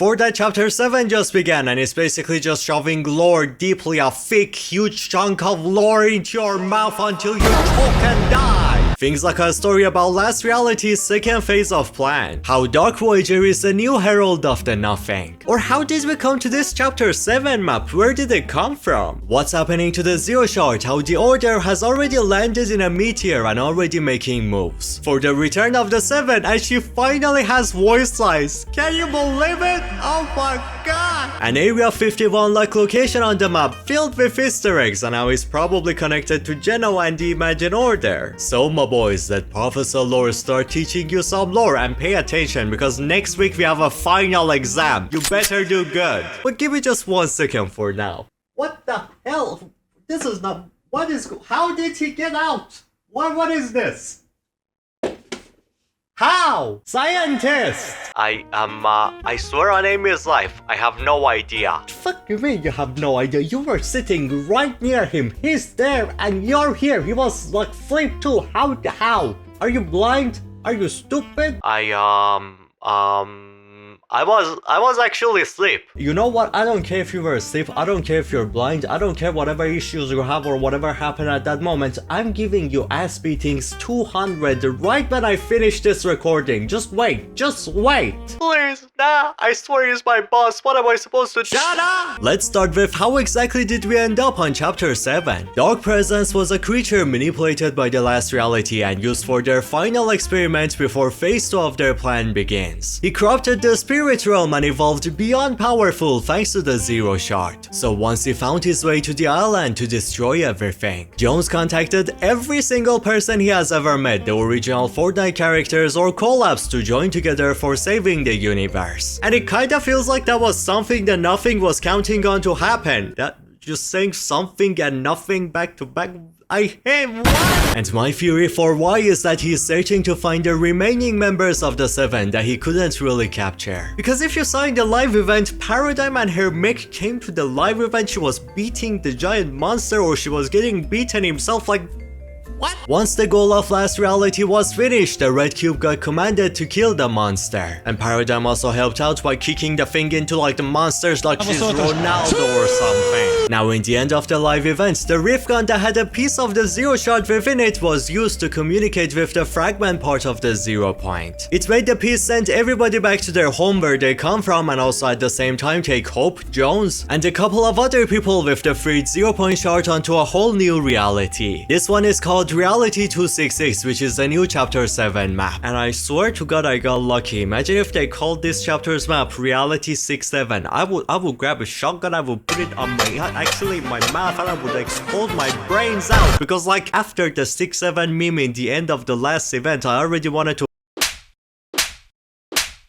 Fortnite Chapter 7 just began and it's basically just shoving lore deeply, a thick, huge chunk of lore into your mouth until you choke and die. Things like a story about Last Reality's second phase of plan, how Dark Voyager is the new herald of the nothing, or how did we come to this Chapter 7 map, where did it come from? What's happening to the Zero Shard, how the Order has already landed in a meteor and already making moves. For the return of the Seven, and she finally has voice lines. Can you believe it? Oh my god! An Area 51-like location on the map filled with Easter eggs and how it's probably connected to Genoa and the Imagined Order. So my boys, let Professor Lore start teaching you some lore and pay attention because next week we have a final exam. You better do good. But give me just 1 second for now. What the hell? This is not... What is... How did he get out? What is this? How? Scientist! I swear on Amy's life, I have no idea. Fuck you mean you have no idea? You were sitting right near him. He's there and you're here. He was like asleep too. How? Are you blind? Are you stupid? I was actually asleep. You know what? I don't care if you were asleep. I don't care if you're blind. I don't care whatever issues you have or whatever happened at that moment. I'm giving you ass beatings 200 right when I finish this recording. Just wait. Just wait. Please, nah. I swear he's my boss. What am I supposed to do? Shut up! Let's start with how exactly did we end up on Chapter 7. Dark Presence was a creature manipulated by the Last Reality and used for their final experiment before Phase 2 of their plan begins. He corrupted the spirit realm and evolved beyond powerful thanks to the Zero Shard. So once he found his way to the island to destroy everything, Jones contacted every single person he has ever met, the original Fortnite characters or collabs, to join together for saving the universe. And it kinda feels like that was something that nothing was counting on to happen. That just saying something and nothing back to back. I hate what? And my theory for why is that he is searching to find the remaining members of the Seven that he couldn't really capture. Because if you saw in the live event, Paradigm and her mech came to the live event, she was beating the giant monster or she was getting beaten himself, like... What? Once the goal of Last Reality was finished, the Red Cube got commanded to kill the monster. And Paradigm also helped out by kicking the thing into like the monsters like she's Ronaldo or something. Now in the end of the live event, the Rift Gun that had a piece of the Zero Shard within it was used to communicate with the fragment part of the Zero Point. It made the piece send everybody back to their home where they come from and also at the same time take Hope, Jones, and a couple of other people with the freed Zero Point Shard onto a whole new reality. This one is called Reality 266, which is the new Chapter 7 map. And I swear to god I got lucky. Imagine if they called this chapter's map Reality 67. I would grab a shotgun, I would put it on my mouth and I would explode my brains out. Because like after the 6-7 meme in the end of the last event, I already wanted to...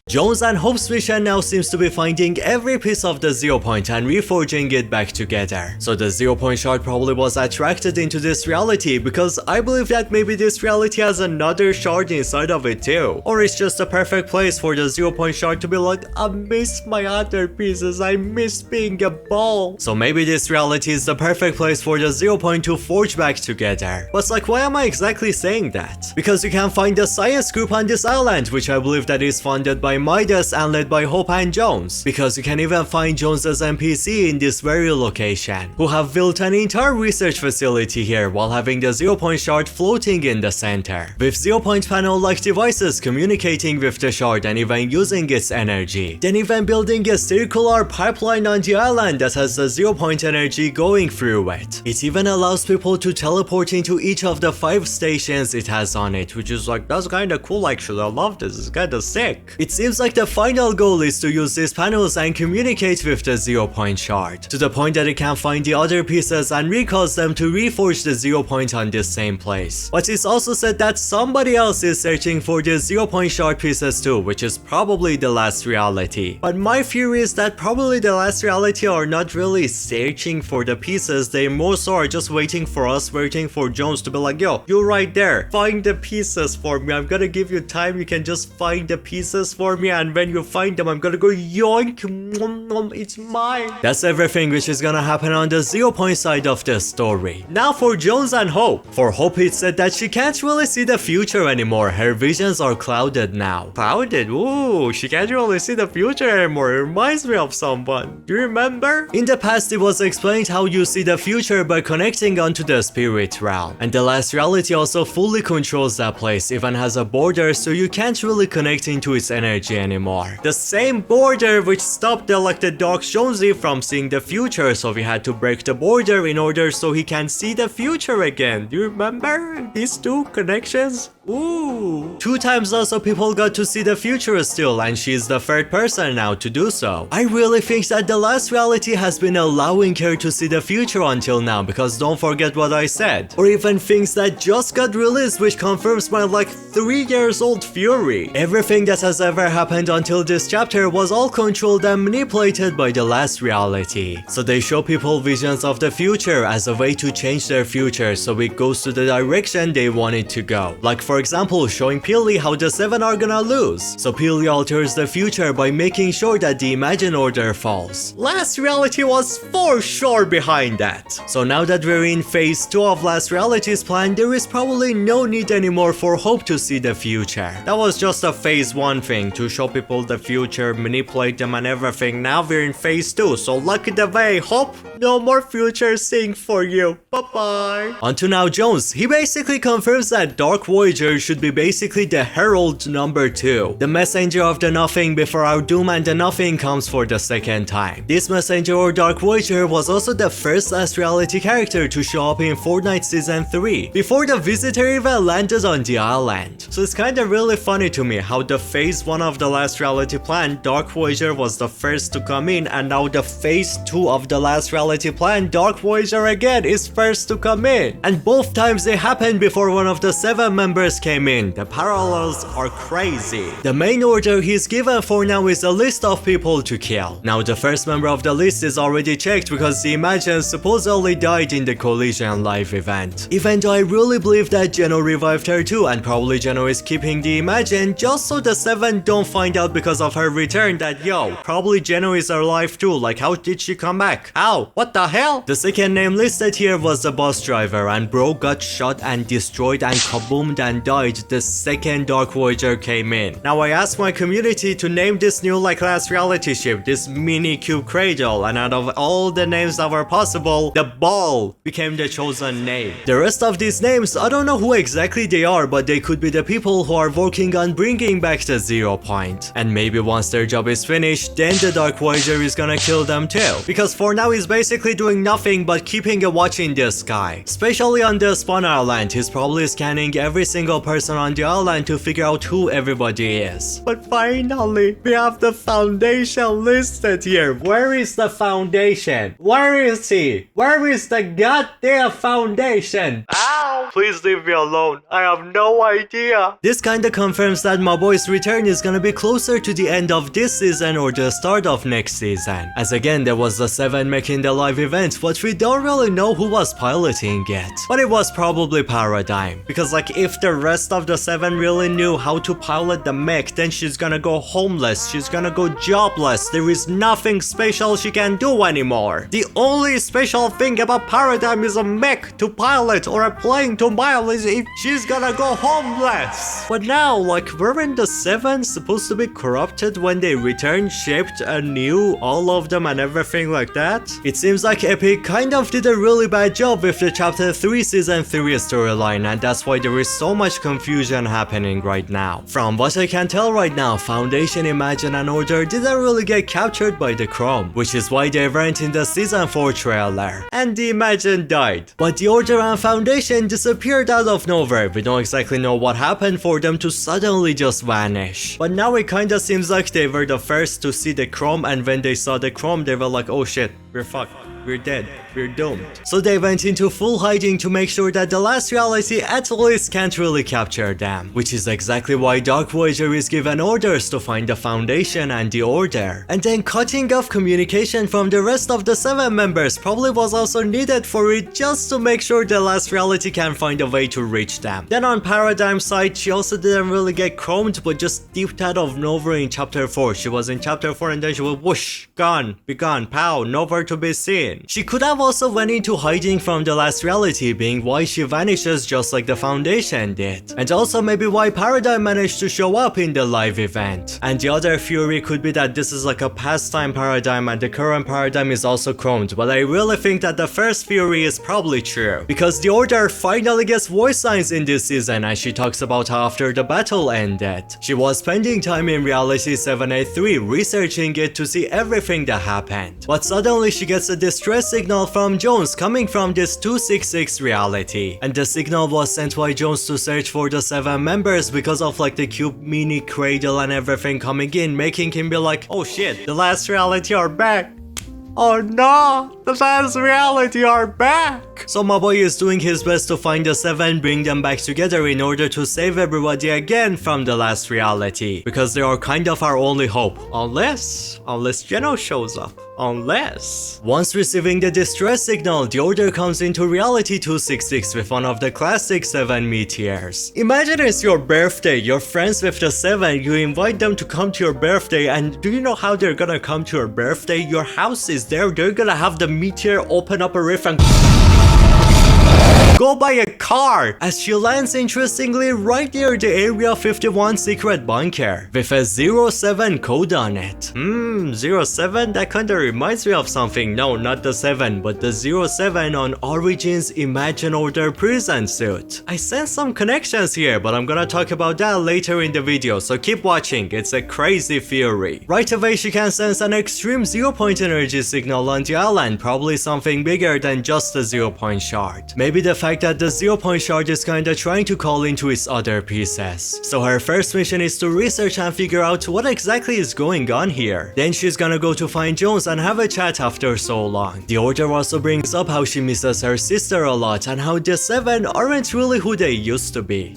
Jones and Hope's mission now seems to be finding every piece of the Zero Point and reforging it back together. So the Zero Point Shard probably was attracted into this reality because I believe that maybe this reality has another shard inside of it too. Or it's just a perfect place for the Zero Point Shard to be like, I miss my other pieces, I miss being a ball. So maybe this reality is the perfect place for the Zero Point to forge back together. But like, why am I exactly saying that? Because you can find the science group on this island, which I believe that is funded by Midas and led by Hope and Jones, because you can even find Jones's NPC in this very location, who have built an entire research facility here while having the Zero Point Shard floating in the center, with Zero Point panel-like devices communicating with the shard and even using its energy, then even building a circular pipeline on the island that has the Zero Point energy going through it. It even allows people to teleport into each of the 5 stations it has on it, which is like, that's kinda cool actually, I love this, it's kinda sick. It seems like the final goal is to use these panels and communicate with the Zero Point Shard, to the point that it can find the other pieces and recause them to reforge the Zero Point on this same place. But it's also said that somebody else is searching for the Zero Point Shard pieces too, which is probably the Last Reality. But my theory is that probably the Last Reality are not really searching for the pieces, they more so are just waiting for us, waiting for Jones to be like, yo, you're right there, find the pieces for me, I'm gonna give you time, you can just find the pieces for me. me, and when you find them, I'm gonna go yoink, nom, nom, it's mine. That's everything which is gonna happen on the 0 point side of the story. Now for Jones and Hope. For Hope, it said that she can't really see the future anymore. Her visions are clouded now. Clouded? Ooh, she can't really see the future anymore. It reminds me of someone. Do you remember? In the past, it was explained how you see the future by connecting onto the spirit realm. And the last reality also fully controls that place, even has a border, so you can't really connect into its energy anymore. The same border which stopped the Dark Jonesy from seeing the future, so we had to break the border in order so he can see the future again. Do you remember these two connections? Ooh. 2 times also people got to see the future still, and she's the 3rd person now to do so. I really think that the last reality has been allowing her to see the future until now, because don't forget what I said. Or even things that just got released which confirms my 3 years old theory. Everything that has ever happened until this chapter was all controlled and manipulated by the last reality. So they show people visions of the future as a way to change their future so it goes to the direction they want it to go. Like for example, showing Peely how the 7 are gonna lose. So Peely alters the future by making sure that the Imagine order falls. Last reality was for sure behind that. So now that we're in phase 2 of last reality's plan, there is probably no need anymore for Hope to see the future. That was just a phase 1 thing, to show people the future, manipulate them and everything. Now we're in phase 2, so lucky the way, Hope. No more future seeing for you. Bye-bye. Until now, Jones, he basically confirms that Dark Voyager should be basically the Herald number 2. The messenger of the nothing before our doom and the nothing comes for the 2nd time. This messenger or Dark Voyager was also the first last reality character to show up in Fortnite Season 3, before the visitor even landed on the island. So it's kinda really funny to me how the phase 1 of the last reality plan, Dark Voyager was the first to come in, and now the phase 2 of the last reality plan, Dark Voyager again is first to come in. And both times they happened before one of the 7 members came in. The parallels are crazy. The main order he's given for now is a list of people to kill. Now the first member of the list is already checked because the Imagine supposedly died in the Collision live event. Even though I really believe that Geno revived her too, and probably Geno is keeping the Imagine just so the 7 don't find out because of her return that yo, probably Geno is alive too. Like how did she come back? How? What the hell? The second name listed here was the bus driver, and bro got shot and destroyed and kaboomed and died the second Dark Voyager came in. Now I asked my community to name this new last reality ship, this mini cube cradle, and out of all the names that were possible, the ball became the chosen name. The rest of these names, I don't know who exactly they are, but they could be the people who are working on bringing back the 0 point. And maybe once their job is finished, then the Dark Voyager is gonna kill them too. Because for now he's basically doing nothing but keeping a watch in the sky. Especially on the Spawn Island, he's probably scanning every single person on the island to figure out who everybody is. But finally, we have the Foundation listed here. Where is the Foundation? Where is he? Where is the goddamn Foundation? Ow! Please leave me alone. I have no idea. This kinda confirms that my boy's return is gonna be closer to the end of this season or the start of next season. As again, there was the 7 making the live event, but we don't really know who was piloting it. But it was probably Paradigm. Because if the rest of the 7 really knew how to pilot the mech, then she's gonna go homeless, she's gonna go jobless, there is nothing special she can do anymore. The only special thing about Paradigm is a mech to pilot or a plane to pilot is if she's gonna go homeless. But now, weren't the 7 supposed to be corrupted when they returned, shaped anew, all of them and everything like that? It seems like Epic kind of did a really bad job with the Chapter 3 Season 3 storyline, and that's why there is so much confusion happening right now. From what I can tell right now, Foundation, Imagine and Order didn't really get captured by the Chrome, which is why they weren't in the Season 4 trailer. And the Imagine died. But the Order and Foundation disappeared out of nowhere. We don't exactly know what happened for them to suddenly just vanish. But now it kinda seems like they were the first to see the Chrome, and when they saw the Chrome they were like, oh shit, We're fucked. We're dead. We're doomed. So they went into full hiding to make sure that the last reality at least can't really capture them. Which is exactly why Dark Voyager is given orders to find the Foundation and the Order. And then cutting off communication from the rest of the 7 members probably was also needed for it, just to make sure the last reality can find a way to reach them. Then on Paradigm's side, she also didn't really get chromed, but just dipped out of nowhere in chapter 4. She was in chapter 4 and then she was whoosh, gone, be gone, pow, nowhere to be seen. She could have also went into hiding from the last reality, being why she vanishes just like the Foundation did. And also maybe why Paradigm managed to show up in the live event. And the other theory could be that this is like a pastime Paradigm and the current Paradigm is also chromed, but I really think that the first theory is probably true. Because the Order finally gets voice lines in this season, and she talks about how after the battle ended, she was spending time in Reality 783 researching it to see everything that happened. But suddenly she gets a distress signal from Jones coming from this 266 reality. And the signal was sent by Jones to search for the 7 members because of like the cube mini cradle and everything coming in, making him be like, oh shit, the last reality are back. Oh no, the last reality are back! So my boy is doing his best to find the 7, bring them back together in order to save everybody again from the last reality. Because they are kind of our only hope. Unless Geno shows up. Unless. Once receiving the distress signal, the Order comes into Reality 266 with one of the classic 7 meteors. Imagine it's your birthday, you're friends with the 7, you invite them to come to your birthday, and do you know how they're gonna come to your birthday? Your house is there, they're gonna have the meteor open up a rift and go buy a car, as she lands interestingly right near the Area 51 secret bunker with a 07 code on it. 07? That kinda reminds me of something. No, not the 7, but the 07 on Origin's Imagine Order prison suit. I sense some connections here, but I'm gonna talk about that later in the video, so keep watching, it's a crazy theory. Right away she can sense an extreme 0-point energy signal on the island, probably something bigger than just a 0-point shard. Maybe the fact that the 0-point shard is kinda trying to call into its other pieces. So her first mission is to research and figure out what exactly is going on here. Then she's gonna go to find Jones and have a chat after so long. The Order also brings up how she misses her sister a lot and how the 7 aren't really who they used to be.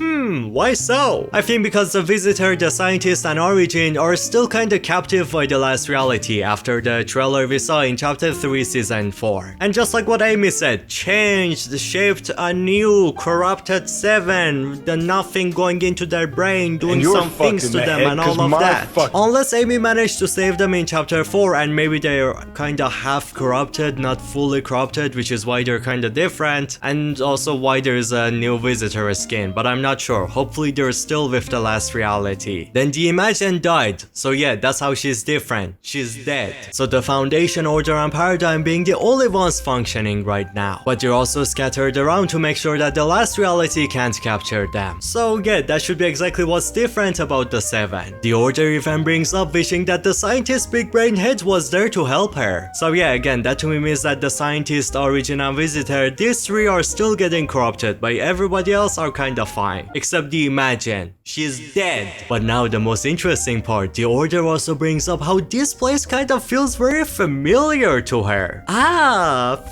Why so? I think because the Visitor, the Scientist and Origin are still kinda captive by the last reality after the trailer we saw in chapter 3 season 4. And just like what Amy said, changed, shaped a new corrupted 7, the nothing going into their brain, doing some things to them and all of that. Unless Amy managed to save them in chapter 4 and maybe they're kinda half corrupted, not fully corrupted, which is why they're kinda different, and also why there's a new Visitor skin, but I'm not sure. Hopefully they're still with the last reality. Then the Imagine died, so yeah, that's how she's different. She's dead. So the Foundation, Order and Paradigm being the only ones functioning right now. But they're also scattered around to make sure that the last reality can't capture them. So yeah, that should be exactly what's different about the 7. The Order even brings up wishing that the Scientist Big Brain Head was there to help her. So yeah, again, that to me means that the Scientist, Origin and Visitor, these 3 are still getting corrupted, but everybody else are kinda fine. Except the Imagine. She's dead. But now the most interesting part, the Order also brings up how this place kind of feels very familiar to her.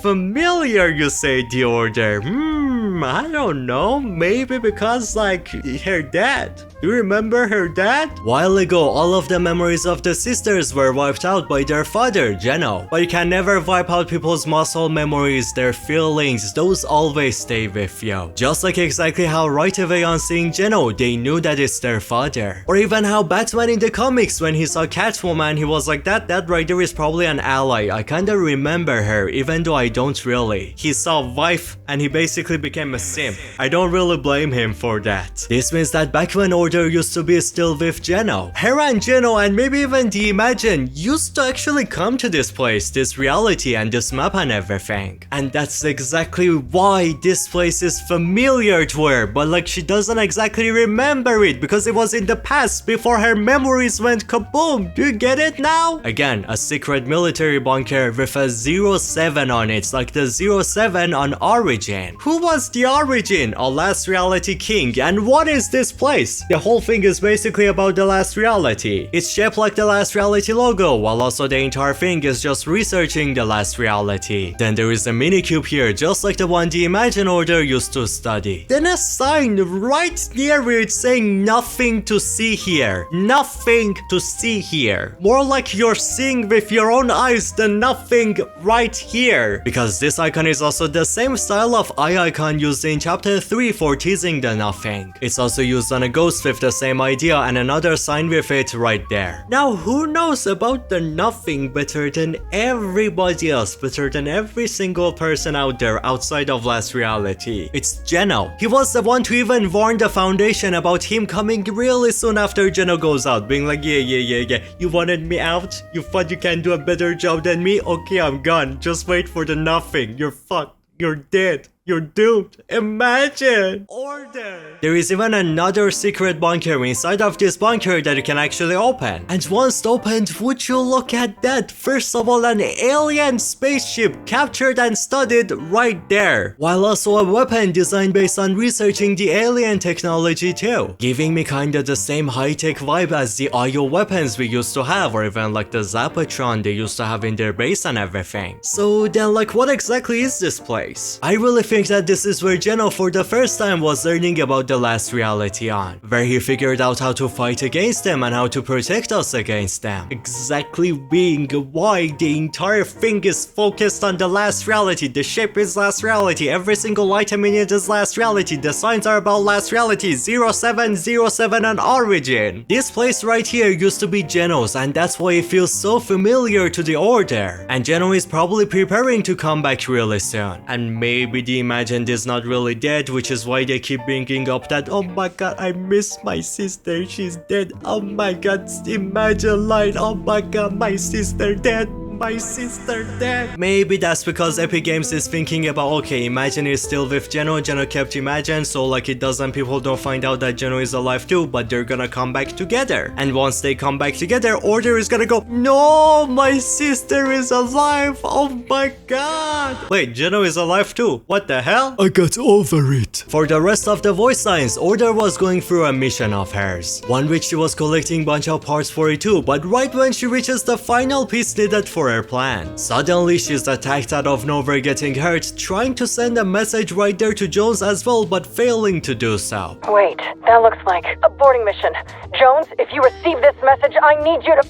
Familiar you say, the Order. I don't know, maybe because like her dad. Do you remember her dad? While ago, all of the memories of the sisters were wiped out by their father, Geno. But you can never wipe out people's muscle memories, their feelings, those always stay with you. Just like exactly how right away on seeing Geno, they knew that it's their father. Or even how Batman in the comics, when he saw Catwoman, he was like, that right there is probably an ally. I kinda remember her, even though I don't really. He saw wife and he basically became a simp. I don't really blame him for that. This means that back when Order used to be still with Geno, her and Geno and maybe even the Imagine used to actually come to this place, this reality and this map and everything. And that's exactly why this place is familiar to her, but like she doesn't exactly remember it because it was in the past before her memories went kaboom. Do you get it now? Again, a secret military bunker with a 07 on it, like the 07 on Origin. Who was the origin? A Last Reality King. And what is this place? The whole thing is basically about the Last Reality. It's shaped like the Last Reality logo, while also the entire thing is just researching the Last Reality. Then there is a mini cube here, just like the one the Imagine Order used to study. Then a sign right near it saying nothing to see here. Nothing to see here. More like you're seeing with your own eyes the nothing right here. Because this icon is also the same style of eye icon used in chapter 3 for teasing the nothing. It's also used on a ghost with the same idea and another sign with it right there. Now who knows about the nothing better than everybody else, better than every single person out there outside of Last Reality? It's Geno. He was the one to even warn the Foundation about him coming really soon after Geno goes out, being like, yeah, you wanted me out? You thought you can do a better job than me? Okay, I'm gone. Just wait for the nothing. You're fucked. You're dead. You're doomed. Imagine! Order! There is even another secret bunker inside of this bunker that you can actually open. And once opened, would you look at that? First of all, an alien spaceship captured and studied right there. While also a weapon designed based on researching the alien technology too. Giving me kinda the same high-tech vibe as the IO weapons we used to have, or even like the Zapatron they used to have in their base and everything. So then like what exactly is this place? I really think that this is where Geno for the first time was learning about the Last Reality on, where he figured out how to fight against them and how to protect us against them. Exactly being why the entire thing is focused on the Last Reality. The ship is Last Reality, every single item in it is Last Reality, the signs are about Last Reality, 0707 and Origin. This place right here used to be Geno's, and that's why it feels so familiar to the Order. And Geno is probably preparing to come back really soon. And maybe the Imagined is not really dead, which is why they keep bringing up that, oh my god, I miss my sister, she's dead. Oh my god, Imagine line, oh my god, my sister dead. My sister dead. Maybe that's because Epic Games is thinking about, okay, Imagine is still with Geno kept Imagine, so like it doesn't, people don't find out that Geno is alive too, but they're gonna come back together. And once they come back together, Order is gonna go, no, my sister is alive, oh my god. Wait, Geno is alive too, what the hell? I got over it. For the rest of the voice lines, Order was going through a mission of hers, one which she was collecting bunch of parts for it too, but right when she reaches the final piece needed for her plan, suddenly she's attacked out of nowhere, getting hurt, trying to send a message right there to Jones as well, but failing to do so. Wait, that looks like a boarding mission. Jones, if you receive this message, I need you to...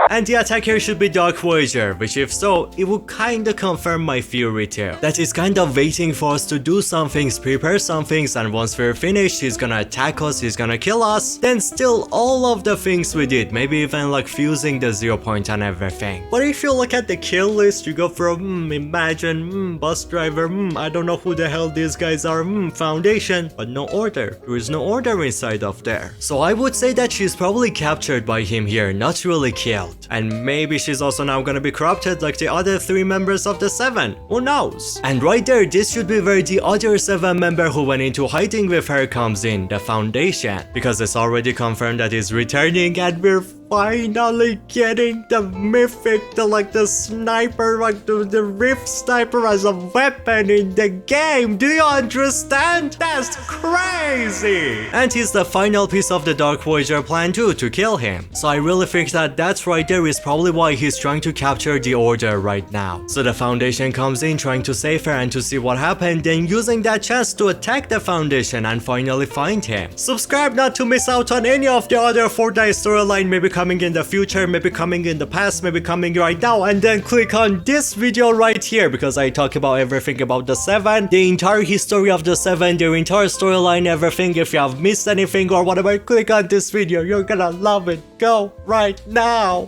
And the attacker should be Dark Voyager, which if so, it would kinda confirm my theory too. That is kind of waiting for us to do some things, prepare some things, and once we're finished, he's gonna attack us, he's gonna kill us, then still all of the things we did, maybe even like fusing the 0 point and everything. But if you look at the kill list, you go from Imagine, bus driver, I don't know who the hell these guys are, Foundation, but no Order. There is no Order inside of there. So I would say that she's probably captured by him here, not really killed. And maybe she's also now gonna be corrupted like the other 3 members of the 7. Who knows? And right there, this should be where the other 7 member who went into hiding with her comes in, the Foundation. Because it's already confirmed that he's returning and we're finally getting the mythic, the sniper, like the Rift sniper as a weapon in the game. Do you understand? That's crazy! And he's the final piece of the Dark Voyager plan too, to kill him. So I really think that that's right there is probably why he's trying to capture the Order right now. So the Foundation comes in trying to save her and to see what happened, then using that chance to attack the Foundation and finally find him. Subscribe not to miss out on any of the other Fortnite storyline, maybe coming in the future, maybe coming in the past, maybe coming right now, and then click on this video right here because I talk about everything about the 7, the entire history of the 7, their entire storyline, everything. If you have missed anything or whatever, click on this video, you're gonna love it. Go right now.